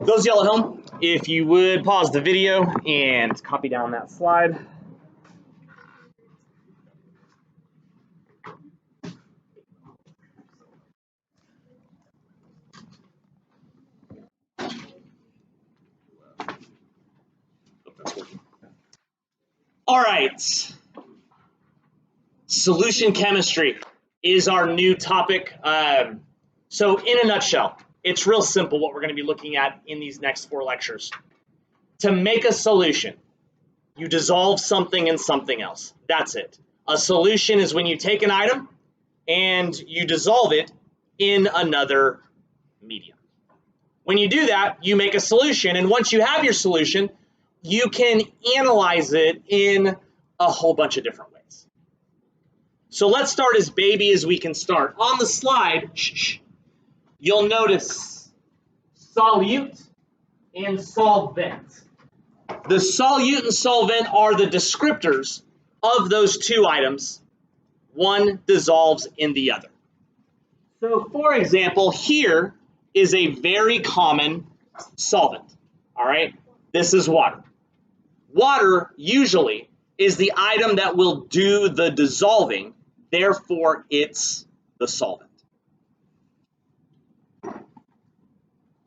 Those of y'all at home, if you would pause the video and copy down that slide. All right, solution chemistry is our new topic. So in a nutshell, it's real simple what we're going to be looking at in these next 4 lectures. To make a solution, you dissolve something in something else. That's it. A solution is when you take an item and you dissolve it in another medium. When you do that, you make a solution, and once you have your solution, you can analyze it in a whole bunch of different ways. So let's start as baby as we can start. On the slide, you'll notice solute and solvent. The solute and solvent are the descriptors of those 2 items. One dissolves in the other. So for example, here is a very common solvent, all right? This is water. Water usually is the item that will do the dissolving, therefore it's the solvent.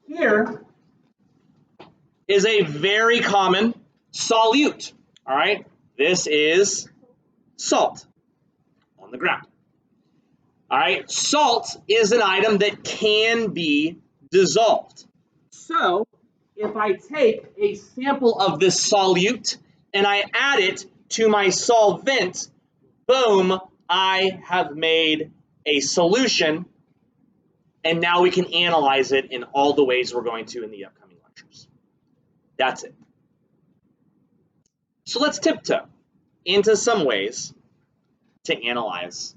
Here is a very common solute, all right? This is salt on the ground. All right, salt is an item that can be dissolved. So if I take a sample of this solute and I add it to my solvent, boom, I have made a solution, and now we can analyze it in all the ways we're going to in the upcoming lectures. That's it. So let's tiptoe into some ways to analyze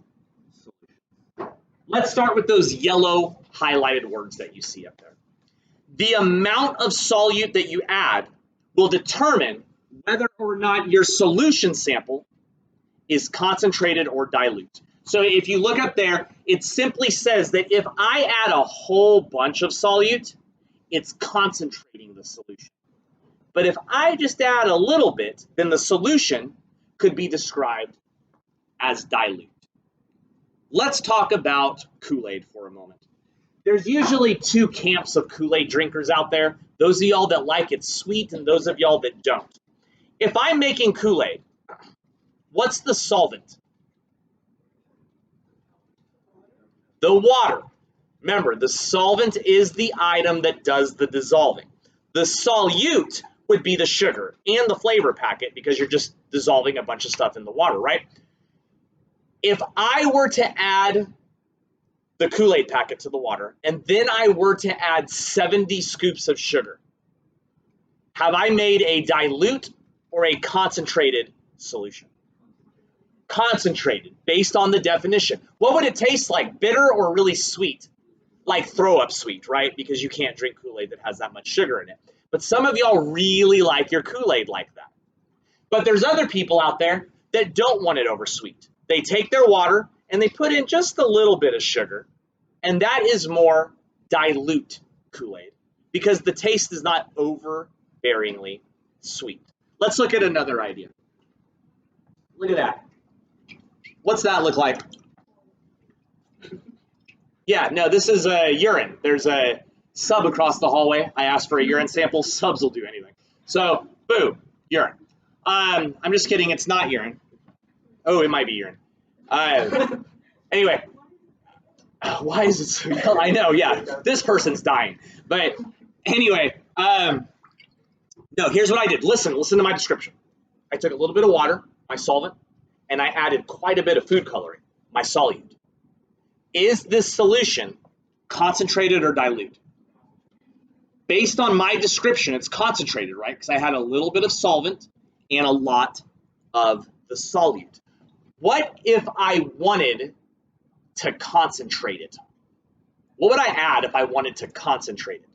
solutions. Let's start with those yellow highlighted words that you see up there. The amount of solute that you add will determine whether or not your solution sample is concentrated or dilute. So if you look up there, it simply says that if I add a whole bunch of solute, it's concentrating the solution. But if I just add a little bit, then the solution could be described as dilute. Let's talk about Kool-Aid for a moment. There's usually 2 camps of Kool-Aid drinkers out there. Those of y'all that like it sweet and those of y'all that don't. If I'm making Kool-Aid, what's the solvent? The water. Remember, the solvent is the item that does the dissolving. The solute would be the sugar and the flavor packet because you're just dissolving a bunch of stuff in the water, right? If I were to add the Kool-Aid packet to the water and then I were to add 70 scoops of sugar, have I made a dilute or a concentrated solution? Concentrated, based on the definition. What would it taste like? Bitter or really sweet? Like throw up sweet, right? Because you can't drink Kool-Aid that has that much sugar in it. But some of y'all really like your Kool-Aid like that. But there's other people out there that don't want it over sweet. They take their water and they put in just a little bit of sugar, and that is more dilute Kool-Aid because the taste is not overbearingly sweet. Let's look at another idea. Look at that. What's that look like? Yeah, no, this is urine. There's a sub across the hallway. I asked for a urine sample. Subs will do anything. So, boom, urine. I'm just kidding. It's not urine. Oh, it might be urine. Anyway, why is it so yellow? I know, yeah, this person's dying. But anyway, no, here's what I did. Listen to my description. I took a little bit of water, my solvent, and I added quite a bit of food coloring, my solute. Is this solution concentrated or dilute? Based on my description, it's concentrated, right? Because I had a little bit of solvent and a lot of the solute. What if I wanted to concentrate it? What would I add if I wanted to concentrate it?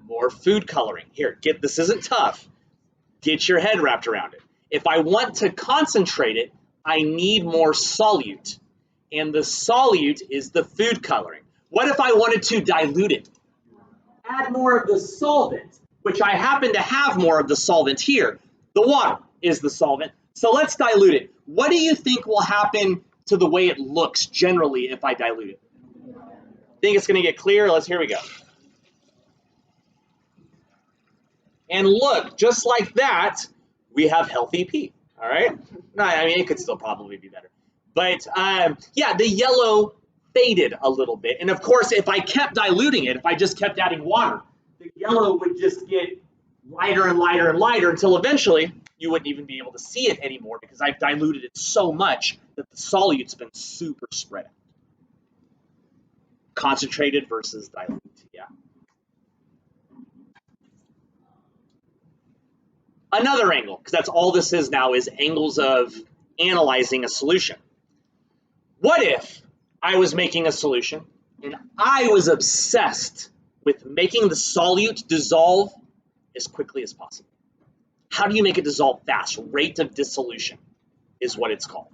More food coloring. Here, this isn't tough. Get your head wrapped around it. If I want to concentrate it, I need more solute. And the solute is the food coloring. What if I wanted to dilute it? Add more of the solvent, which I happen to have more of the solvent here. The water is the solvent. So let's dilute it. What do you think will happen to the way it looks generally if I dilute it? Think it's going to get clear? Here we go. And look, just like that, we have healthy pee. All right? No, I mean, it could still probably be better. But yeah, the yellow faded a little bit. And of course, if I kept diluting it, if I just kept adding water, the yellow would just get lighter and lighter and lighter until eventually you wouldn't even be able to see it anymore because I've diluted it so much that the solute's been super spread out. Concentrated versus dilute, yeah. Another angle, because that's all this is now, is angles of analyzing a solution. What if I was making a solution and I was obsessed with making the solute dissolve as quickly as possible? How do you make it dissolve fast? Rate of dissolution is what it's called.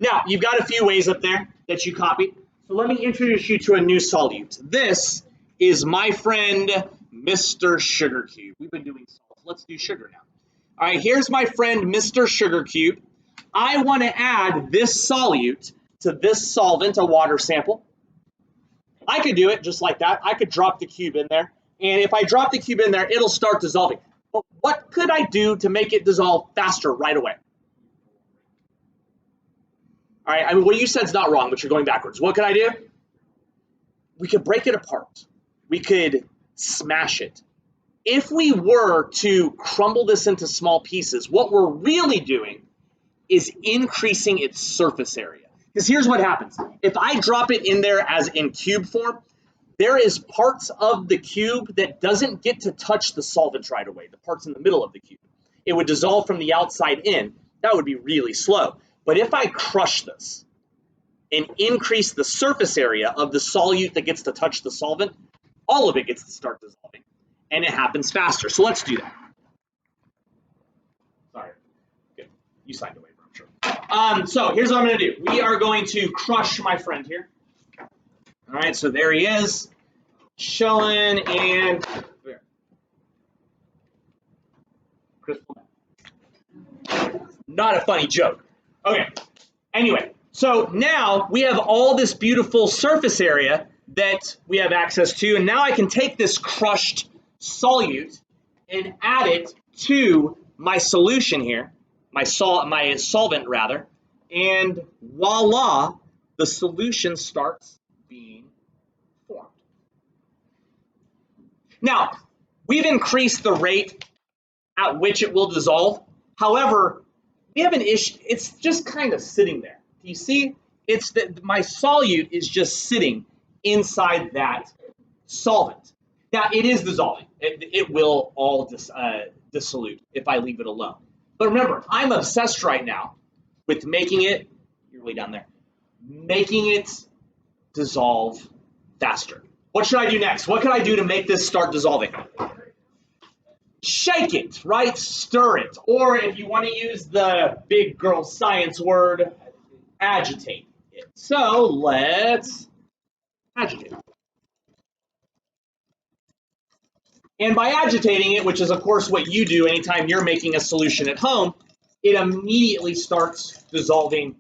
Now, you've got a few ways up there that you copied. So let me introduce you to a new solute. This is my friend, Mr. Sugar Cube. We've been doing salt. Let's do sugar now. All right, here's my friend, Mr. Sugar Cube. I want to add this solute to this solvent, a water sample. I could do it just like that. I could drop the cube in there. And if I drop the cube in there, it'll start dissolving. But what could I do to make it dissolve faster right away? All right, I mean, what you said is not wrong, but you're going backwards. What could I do? We could break it apart. We could smash it. If we were to crumble this into small pieces, what we're really doing is increasing its surface area. Because here's what happens. If I drop it in there as in cube form, there is parts of the cube that doesn't get to touch the solvent right away, the parts in the middle of the cube. It would dissolve from the outside in. That would be really slow. But if I crush this and increase the surface area of the solute that gets to touch the solvent, all of it gets to start dissolving. And it happens faster. So let's do that. Sorry. Good. You signed a waiver, I'm sure. So here's what I'm going to do. We are going to crush my friend here. All right, so there he is. Chilling and there. Crystal. Not a funny joke. Okay. Anyway, so now we have all this beautiful surface area that we have access to, and now I can take this crushed solute and add it to my solution here, my solvent rather, and voila, the solution starts being formed. Now, we've increased the rate at which it will dissolve. However, we have an issue. It's just kind of sitting there. Do you see? It's that my solute is just sitting inside that solvent. Now, it is dissolving. It will all dissolute if I leave it alone. But remember, I'm obsessed right now with making it, you're way down there, making it dissolve faster. What should I do next? What can I do to make this start dissolving? Shake it, right? Stir it. Or if you want to use the big girl science word, agitate it. So let's agitate it. And by agitating it, which is of course what you do anytime you're making a solution at home, it immediately starts dissolving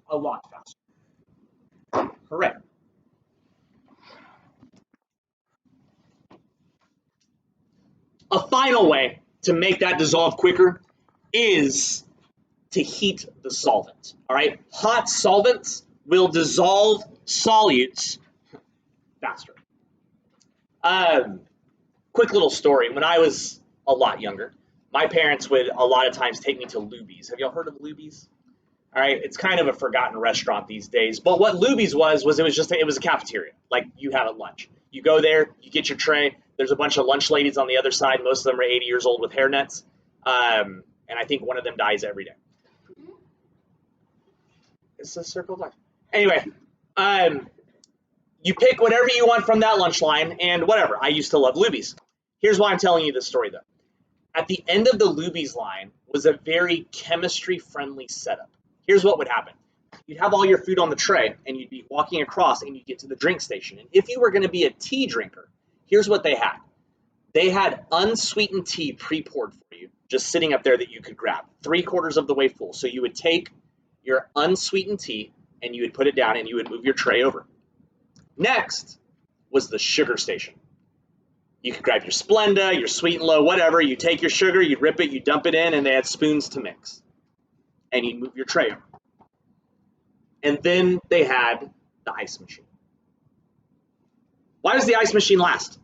a lot faster. Correct. A final way to make that dissolve quicker is to heat the solvent. All right, hot solvents will dissolve solutes faster. Quick little story. When I was a lot younger, my parents would a lot of times take me to Luby's. Have y'all heard of Luby's? All right, it's kind of a forgotten restaurant these days. But what Luby's was it was a cafeteria, like you had at lunch. You go there, you get your tray. There's a bunch of lunch ladies on the other side. Most of them are 80 years old with hairnets, and I think one of them dies every day. It's a circle of life. Anyway, you pick whatever you want from that lunch line, and whatever. I used to love Luby's. Here's why I'm telling you this story, though. At the end of the Luby's line was a very chemistry-friendly setup. Here's what would happen. you'd have all your food on the tray, and you'd be walking across, and you'd get to the drink station. And if you were going to be a tea drinker, here's what they had. They had unsweetened tea pre-poured for you, just sitting up there that you could grab, 3/4 of the way full. So you would take your unsweetened tea, and you would put it down, and you would move your tray over. Next was the sugar station. You could grab your Splenda, your Sweet and Low, whatever. You take your sugar, you rip it, you dump it in, and they had spoons to mix. And you'd move your tray over. And then they had the ice machine. Why does the ice machine last?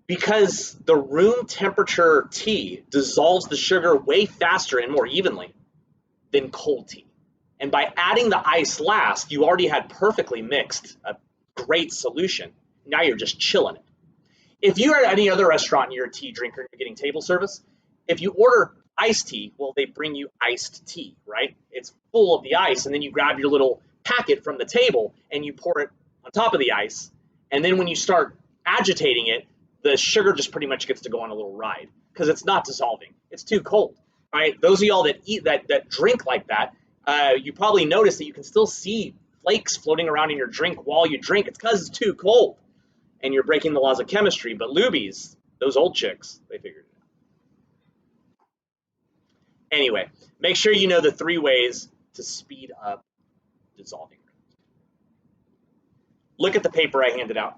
Because the room temperature tea dissolves the sugar way faster and more evenly than cold tea. And by adding the ice last, you already had perfectly mixed a great solution. Now you're just chilling it. If you're at any other restaurant and you're a tea drinker and you're getting table service, if you order iced tea, well, they bring you iced tea, right? It's full of the ice, and then you grab your little packet from the table and you pour it on top of the ice. And then when you start agitating it, the sugar just pretty much gets to go on a little ride because it's not dissolving. It's too cold, right? Those of y'all that eat that drink like that, you probably notice that you can still see flakes floating around in your drink while you drink. It's because it's too cold and you're breaking the laws of chemistry. But Lubies, those old chicks, they figured it out. Anyway, make sure you know the 3 ways to speed up dissolving. Look at the paper I handed out.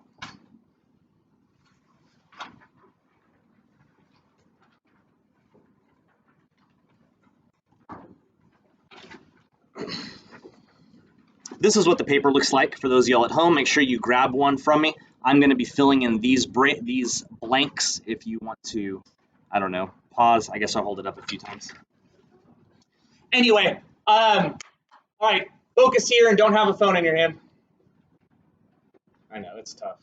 This is what the paper looks like for those of y'all at home. Make sure you grab one from me. I'm going to be filling in these blanks if you want to, I don't know, pause. I guess I'll hold it up a few times. Anyway, all right, focus here and don't have a phone in your hand. I know, it's tough.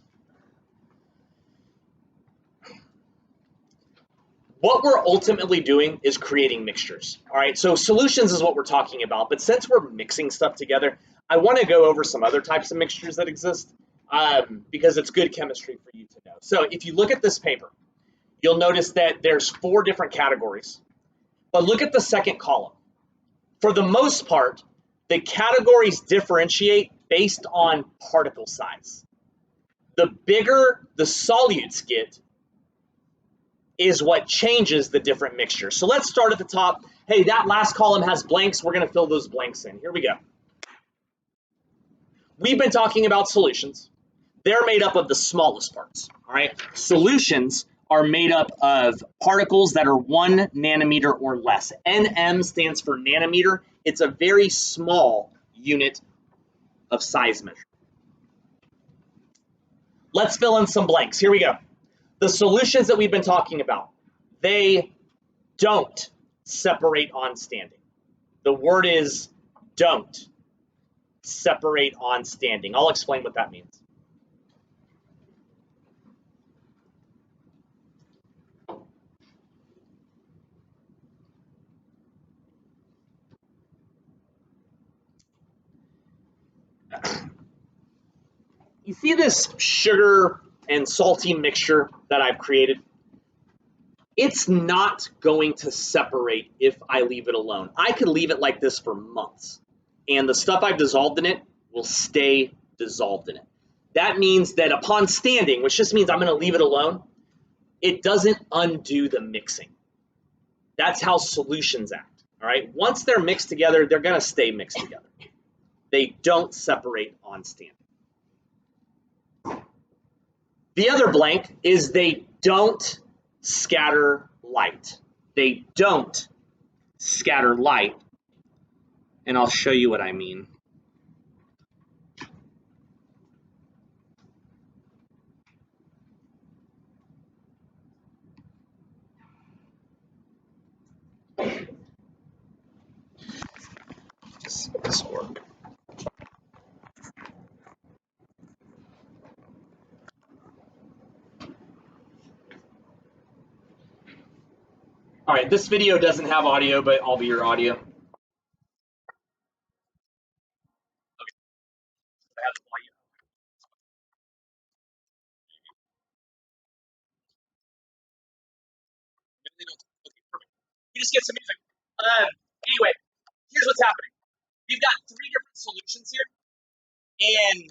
What we're ultimately doing is creating mixtures. All right, so solutions is what we're talking about, but since we're mixing stuff together, I want to go over some other types of mixtures that exist because it's good chemistry for you to know. So if you look at this paper, you'll notice that there's 4 different categories, but look at the second column. For the most part, the categories differentiate based on particle size. The bigger the solutes get is what changes the different mixtures. So let's start at the top. Hey, that last column has blanks. We're going to fill those blanks in. Here we go. We've been talking about solutions. They're made up of the smallest parts, all right? Solutions are made up of particles that are 1 nanometer or less. NM stands for nanometer. It's a very small unit of size measure. Let's fill in some blanks. Here we go. The solutions that we've been talking about, they don't separate on standing. The word is don't separate on standing. I'll explain what that means. You see this sugar and salty mixture that I've created? It's not going to separate if I leave it alone. I could leave it like this for months, and the stuff I've dissolved in it will stay dissolved in it. That means that upon standing, which just means I'm going to leave it alone, it doesn't undo the mixing. That's how solutions act, all right? Once they're mixed together, they're going to stay mixed together. They don't separate on standing. The other blank is they don't scatter light. They don't scatter light, and I'll show you what I mean. Let's see if this will work. All right, this video doesn't have audio, but I'll be your audio. Okay. I have the volume. We just get some music. Anyway, here's what's happening. We've got three different solutions here, and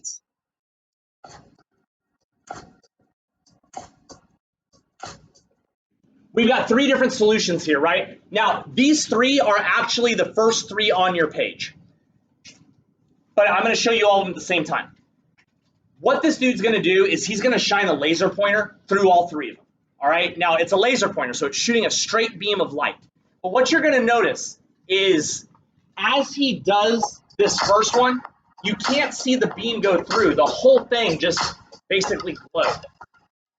we've got three different solutions here, right? Now, these three are actually the first three on your page, but I'm going to show you all of them at the same time. What this dude's going to do is he's going to shine a laser pointer through all three of them, all right? Now, it's a laser pointer, so it's shooting a straight beam of light. But what you're going to notice is as he does this first one, you can't see the beam go through. The whole thing just basically glows.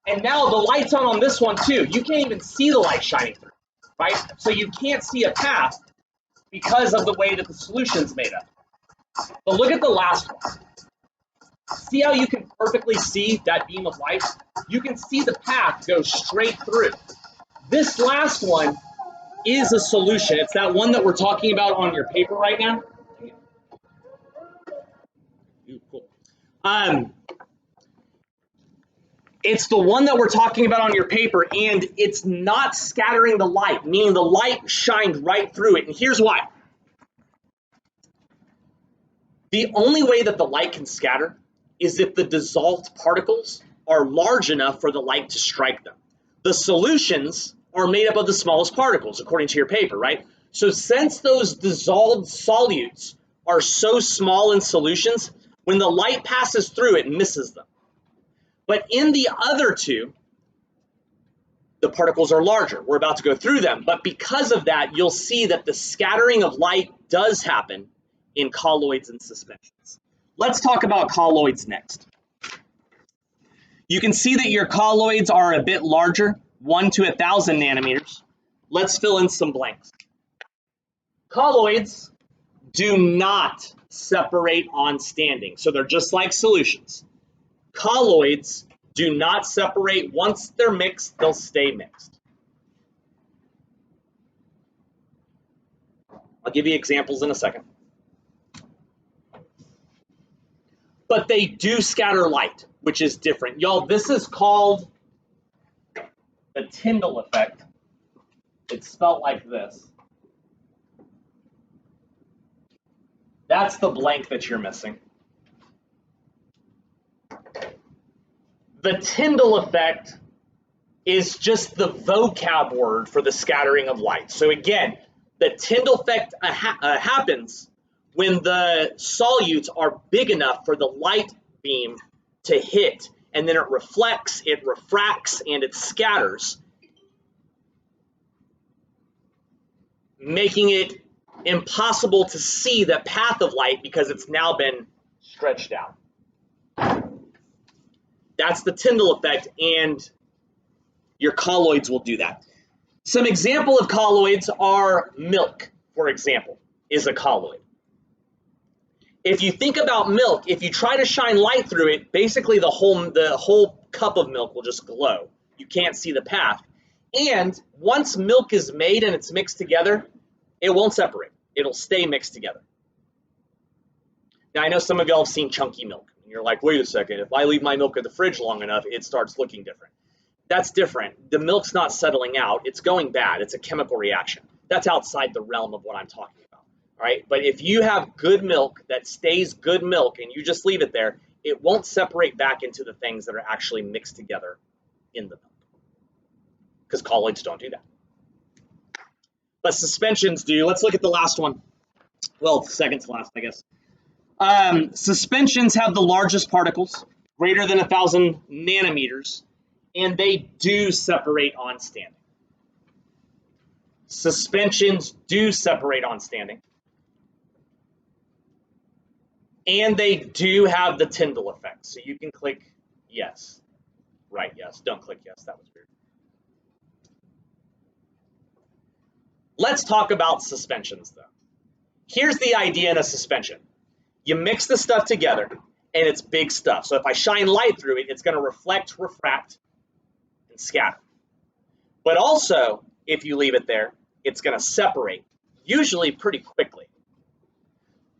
And now the light's on this one too. You can't even see the light shining through, right? So you can't see a path because of the way that the solution's made up. But look at the last one. See how you can perfectly see that beam of light? You can see the path go straight through. This last one is a solution. It's that one that we're talking about on your paper right now. Ooh, cool. It's the one that we're talking about on your paper, and it's not scattering the light, meaning the light shined right through it. And here's why. The only way that the light can scatter is if the dissolved particles are large enough for the light to strike them. The solutions are made up of the smallest particles, according to your paper, right? So since those dissolved solutes are so small in solutions, when the light passes through, it misses them. But in the other two, the particles are larger. We're about to go through them. But because of that, you'll see that the scattering of light does happen in colloids and suspensions. Let's talk about colloids next. You can see that your colloids are a bit larger, 1 to 1,000 nanometers. Let's fill in some blanks. Colloids do not separate on standing, so they're just like solutions. Colloids do not separate. Once they're mixed, they'll stay mixed. I'll give you examples in a second. But they do scatter light, which is different. Y'all, this is called the Tyndall effect. It's spelled like this. That's the blank that you're missing. The Tyndall effect is just the vocab word for the scattering of light. So again, the Tyndall effect happens when the solutes are big enough for the light beam to hit, and then it reflects, it refracts, and it scatters, making it impossible to see the path of light because it's now been stretched out. That's the Tyndall effect, and your colloids will do that. Some example of colloids are milk, for example, is a colloid. If you think about milk, if you try to shine light through it, basically the whole cup of milk will just glow. You can't see the path. And once milk is made and it's mixed together, it won't separate. It'll stay mixed together. Now, I know some of y'all have seen chunky milk. And you're like, wait a second, if I leave my milk in the fridge long enough, it starts looking different. That's different. The milk's not settling out. It's going bad. It's a chemical reaction. That's outside the realm of what I'm talking about. All right. But if you have good milk that stays good milk and you just leave it there, it won't separate back into the things that are actually mixed together in the milk. Because colloids don't do that. But suspensions do. Let's look at the last one. Well, second to last, I guess. Suspensions have the largest particles, greater than 1,000 nanometers, and they do separate on standing. Suspensions do separate on standing. And they do have the Tyndall effect. So you can click yes. Right, yes. Don't click yes. That was weird. Let's talk about suspensions, though. Here's the idea in a suspension. You mix the stuff together, and it's big stuff. So if I shine light through it, it's going to reflect, refract, and scatter. But also, if you leave it there, it's going to separate, usually pretty quickly.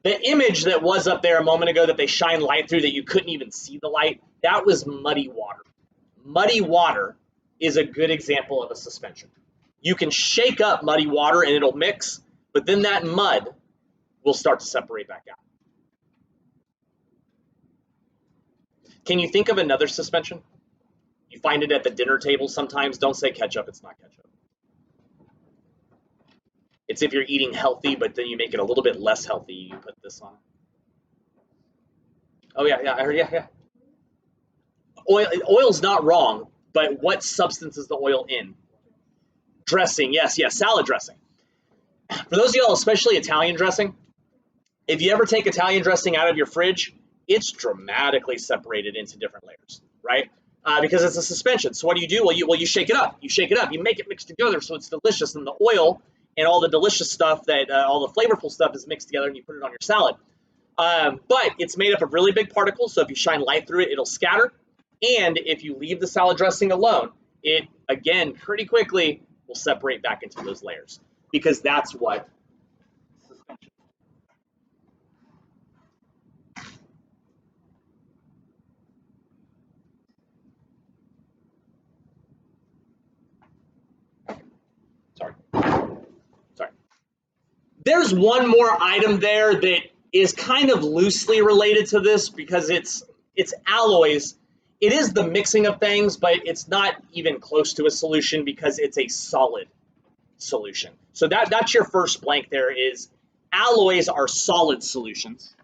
The image that was up there a moment ago that they shine light through that you couldn't even see the light, that was muddy water. Muddy water is a good example of a suspension. You can shake up muddy water and it'll mix, but then that mud will start to separate back out. Can you think of another suspension? You find it at the dinner table sometimes. Don't say ketchup, it's not ketchup. It's if you're eating healthy, but then you make it a little bit less healthy, you put this on. Oh yeah, I heard, yeah. Oil's not wrong, but what substance is the oil in? Dressing, yes, salad dressing. For those of y'all, especially Italian dressing, if you ever take Italian dressing out of your fridge, it's dramatically separated into different layers, right? Because it's a suspension. So what do? Well, you shake it up. You make it mix together so it's delicious, and the oil and all the delicious stuff that all the flavorful stuff is mixed together, and you put it on your salad. But it's made up of really big particles, so if you shine light through it, it'll scatter. And if you leave the salad dressing alone, it, again, pretty quickly will separate back into those layers, because that's what suspension is. Sorry. There's one more item there that is kind of loosely related to this because it's alloys. It is the mixing of things, but it's not even close to a solution because it's a solid solution. So that's your first blank there is alloys are solid solutions.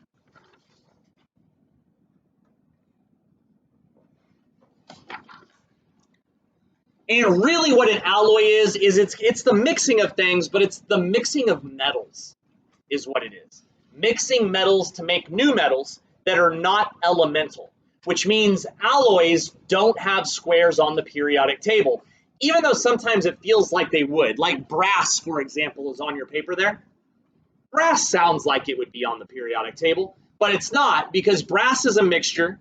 And really what an alloy is it's the mixing of things, but it's the mixing of metals is what it is. Mixing metals to make new metals that are not elemental, which means alloys don't have squares on the periodic table, even though sometimes it feels like they would. Like brass, for example, is on your paper there. Brass sounds like it would be on the periodic table, but it's not, because brass is a mixture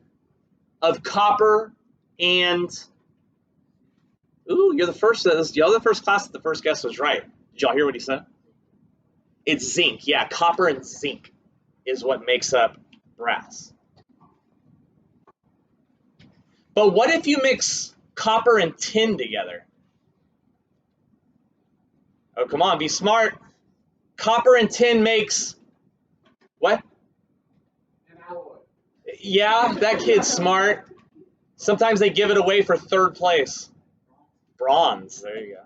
of copper and... Ooh, you're the first class that the first guess was right. Did y'all hear what he said? It's zinc. Yeah, copper and zinc is what makes up brass. But what if you mix copper and tin together? Oh, come on, be smart. Copper and tin makes what? An alloy. Yeah, that kid's smart. Sometimes they give it away for third place. Bronze. There you go.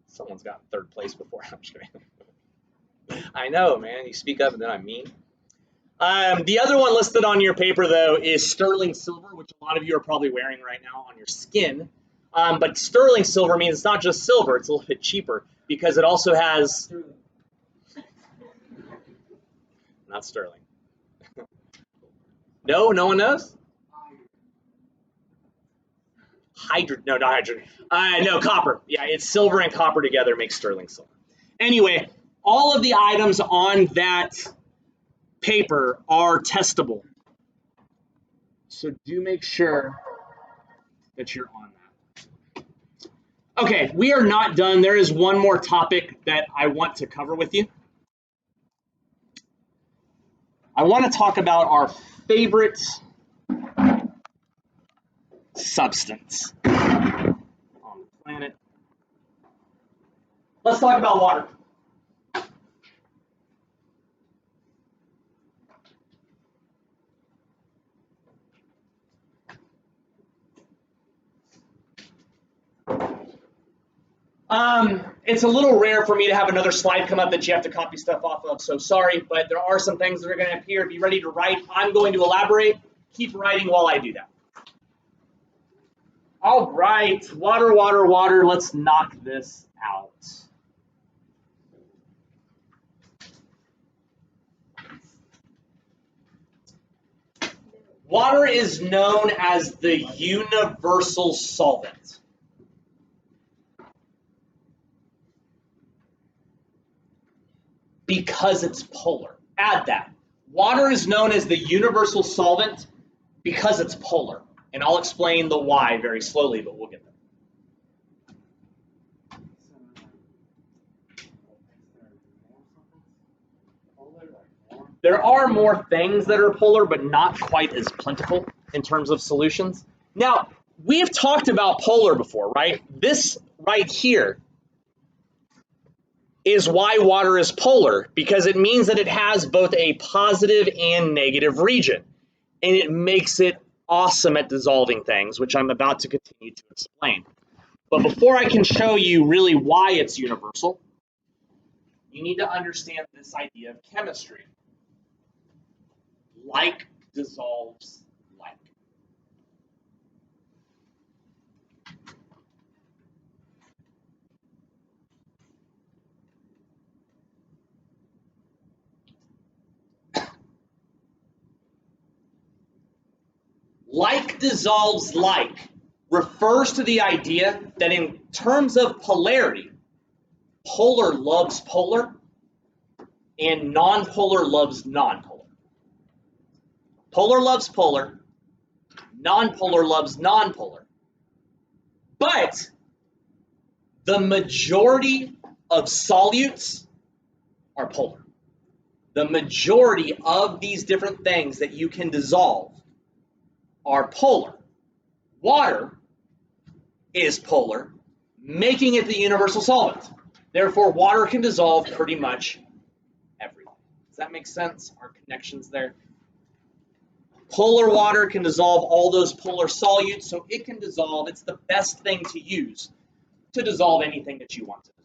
Someone's gotten third place before. I'm just kidding. I know, man. You speak up and then I'm mean. The other one listed on your paper, though, is sterling silver, which a lot of you are probably wearing right now on your skin. But sterling silver means it's not just silver. It's a little bit cheaper because it also has... Not sterling. No one knows? No, not hydrogen. No, copper. Yeah, it's silver and copper together makes sterling silver. Anyway, all of the items on that paper are testable. So do make sure that you're on that. Okay, we are not done. There is one more topic that I want to cover with you. I want to talk about our favorite substance on the planet. Let's talk about water. It's a little rare for me to have another slide come up that you have to copy stuff off of, so sorry, but there are some things that are going to appear. Be ready to write. I'm going to elaborate. Keep writing while I do that. All right, water. Let's knock this out. Water is known as the universal solvent. Because it's polar. Add that. Water is known as the universal solvent because it's polar. And I'll explain the why very slowly, but we'll get there. There are more things that are polar, but not quite as plentiful in terms of solutions. Now, we've talked about polar before, right? This right here is why water is polar, because it means that it has both a positive and negative region, and it makes it awesome at dissolving things, which I'm about to continue to explain. But before I can show you really why it's universal, you need to understand this idea of chemistry. Like dissolves like. Like dissolves like refers to the idea that in terms of polarity, polar loves polar and nonpolar loves nonpolar. Polar loves polar, nonpolar loves nonpolar. But the majority of solutes are polar. The majority of these different things that you can dissolve are polar. Water is polar, making it the universal solvent. Therefore, water can dissolve pretty much everything. Does that make sense? Our connections there. Polar water can dissolve all those polar solutes, so it can dissolve. It's the best thing to use to dissolve anything that you want to dissolve.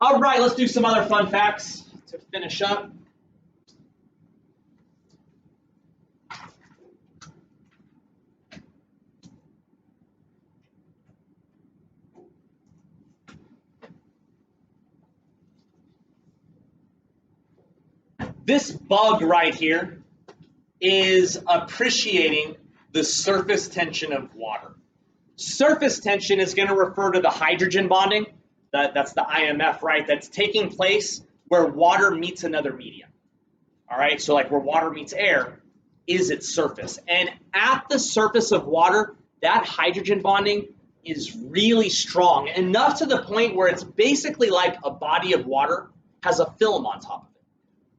All right, let's do some other fun facts to finish up. This bug right here is appreciating the surface tension of water. Surface tension is going to refer to the hydrogen bonding. That's the IMF, right? That's taking place where water meets another medium. All right, so like where water meets air is its surface. And at the surface of water, that hydrogen bonding is really strong, enough to the point where it's basically like a body of water has a film on top of it.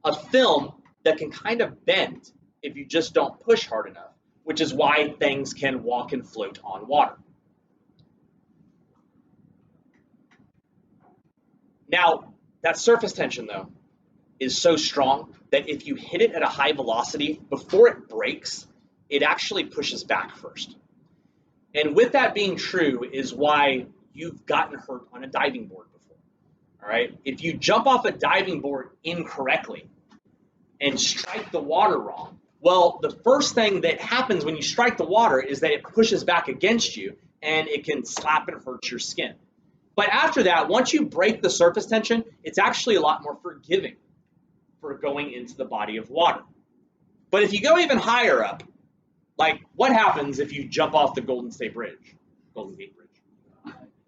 A film that can kind of bend if you just don't push hard enough, which is why things can walk and float on water. Now, that surface tension, though, is so strong that if you hit it at a high velocity, before it breaks, it actually pushes back first. And with that being true is why you've gotten hurt on a diving board before. All right? If you jump off a diving board incorrectly and strike the water wrong, well, the first thing that happens when you strike the water is that it pushes back against you and it can slap and hurt your skin. But after that, once you break the surface tension, it's actually a lot more forgiving for going into the body of water. But if you go even higher up, like what happens if you jump off the Golden Gate Bridge?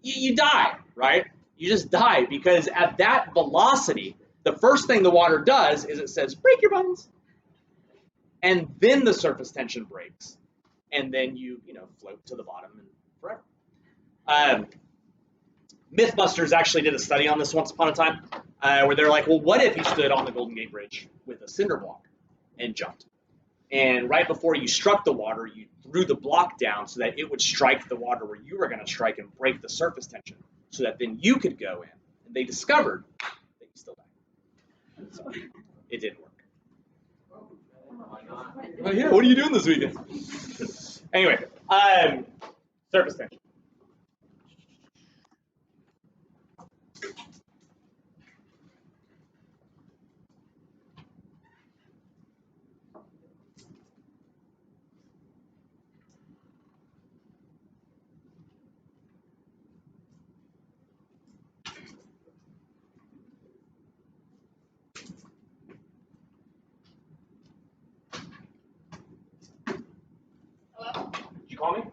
You die, right? You just die because at that velocity, the first thing the water does is it says, break your bones. And then the surface tension breaks. And then you float to the bottom and forever. Mythbusters actually did a study on this once upon a time, where they're like, well, what if you stood on the Golden Gate Bridge with a cinder block and jumped? And right before you struck the water, you threw the block down so that it would strike the water where you were going to strike and break the surface tension so that then you could go in. And they discovered that you still died. So it didn't work. Oh, yeah, what are you doing this weekend? Anyway, surface tension. Hello? Did you call me?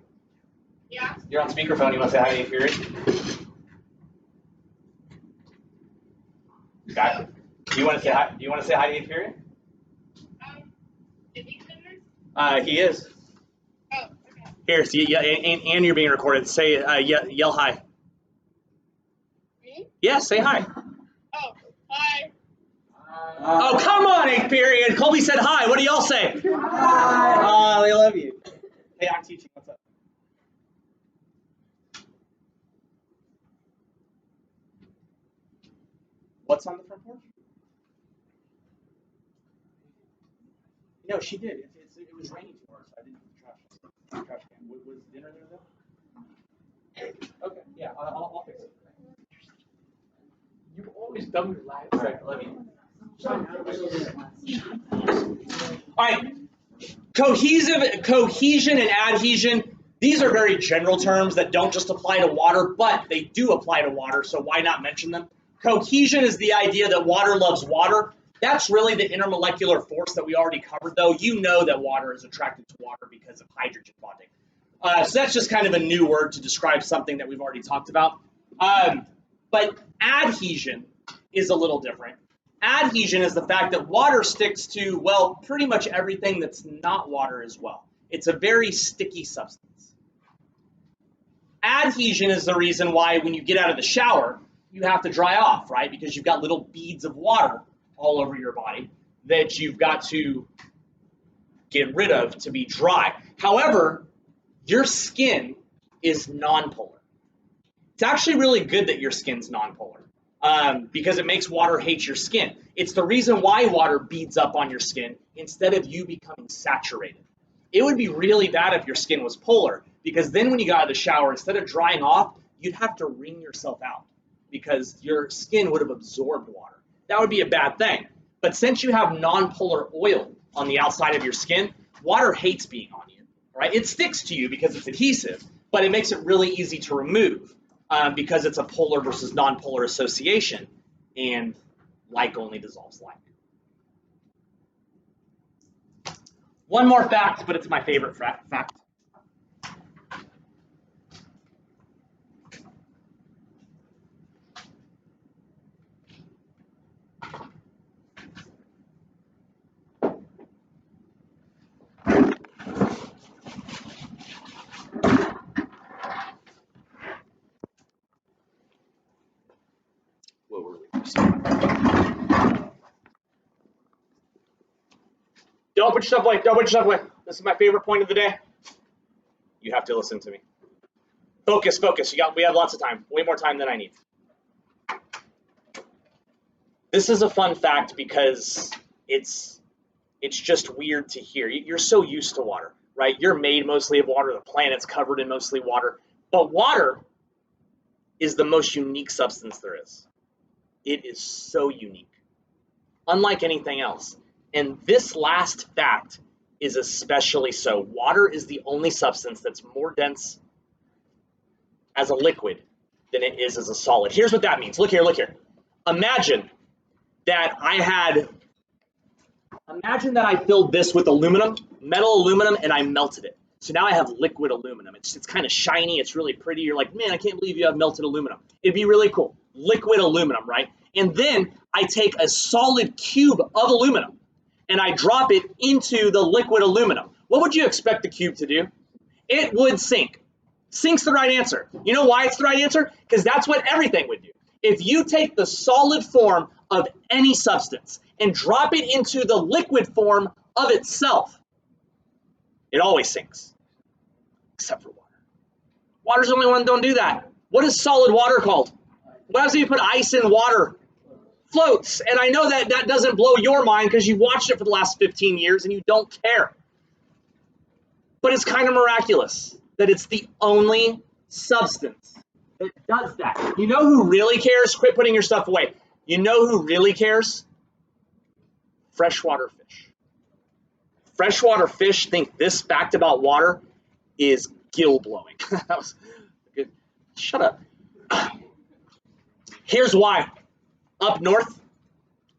Yeah. You're on speakerphone. You want to say hi to Fury? Got it. Do you want to say hi? Do you want to say hi to Fury? Is he in there? He is. Oh, okay. Here, see, yeah, and you're being recorded. Say, yell hi. Me? Yeah, say hi. Oh, hi. Oh, come on, 8th period. Colby said hi. What do y'all say? Hi. Oh, I love you. Hey, I'm teaching. What's up? What's on the front porch? No, she did. It was raining too hard, so I didn't put the trash can. Was dinner there though? Okay, yeah, I'll fix it. You've always done your life. I love you. All right, cohesion and adhesion, these are very general terms that don't just apply to water, but they do apply to water, so why not mention them? Cohesion is the idea that water loves water. That's really the intermolecular force that we already covered, though. You know that water is attracted to water because of hydrogen bonding. So that's just kind of a new word to describe something that we've already talked about. But adhesion is a little different. Adhesion is the fact that water sticks to, well, pretty much everything that's not water as well. It's a very sticky substance. Adhesion is the reason why when you get out of the shower, you have to dry off, right? Because you've got little beads of water all over your body that you've got to get rid of to be dry. However, your skin is nonpolar. It's actually really good that your skin's nonpolar. Because it makes water hate your skin. It's the reason why water beads up on your skin instead of you becoming saturated. It would be really bad if your skin was polar, because then when you got out of the shower, instead of drying off, you'd have to wring yourself out because your skin would have absorbed water. That would be a bad thing. But since you have nonpolar oil on the outside of your skin, water hates being on you, right? It sticks to you because it's adhesive, but it makes it really easy to remove. Because it's a polar versus non-polar association, and like only dissolves like. One more fact, but it's my favorite fact. What were we? Don't put your stuff away. Don't put your stuff away. This is my favorite point of the day. You have to listen to me. Focus, focus. We have lots of time. Way more time than I need. This is a fun fact because it's just weird to hear. You're so used to water, right? You're made mostly of water. The planet's covered in mostly water. But water is the most unique substance there is. It is so unique, unlike anything else. And this last fact is especially so. Water is the only substance that's more dense as a liquid than it is as a solid. Here's what that means. Look here, look here. Imagine that I filled this with aluminum, metal aluminum, and I melted it. So now I have liquid aluminum. It's kind of shiny. It's really pretty. You're like, man, I can't believe you have melted aluminum. It'd be really cool. Liquid aluminum, right? And then I take a solid cube of aluminum and I drop it into the liquid aluminum. What would you expect the cube to do? It would sink. Sink's the right answer. You know why it's the right answer? Because that's what everything would do. If you take the solid form of any substance and drop it into the liquid form of itself, it always sinks, except for water. Water's the only one that don't do that. What is solid water called? What happens if you put ice in water? Floats. And I know that doesn't blow your mind because you've watched it for the last 15 years and you don't care. But it's kind of miraculous that it's the only substance that does that. You know who really cares? Quit putting your stuff away. You know who really cares? Freshwater fish. Freshwater fish think this fact about water is gill blowing. That was good. Shut up. Here's why. Up north,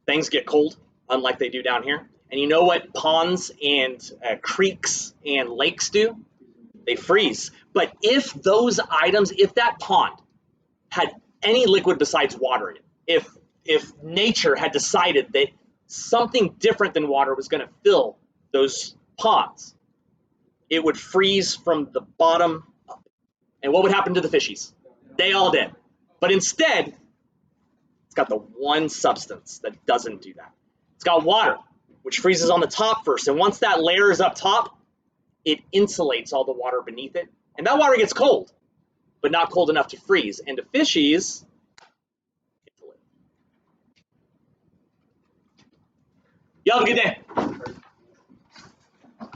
things get cold, unlike they do down here. And you know what ponds and creeks and lakes do? They freeze. But if those items, if that pond had any liquid besides water in it, if nature had decided that something different than water was going to fill those ponds, it would freeze from the bottom up. And what would happen to the fishies? They all did. But instead, it's got the one substance that doesn't do that. It's got water, which freezes on the top first. And once that layer is up top, it insulates all the water beneath it. And that water gets cold, but not cold enough to freeze. And to fishies, y'all have a good day.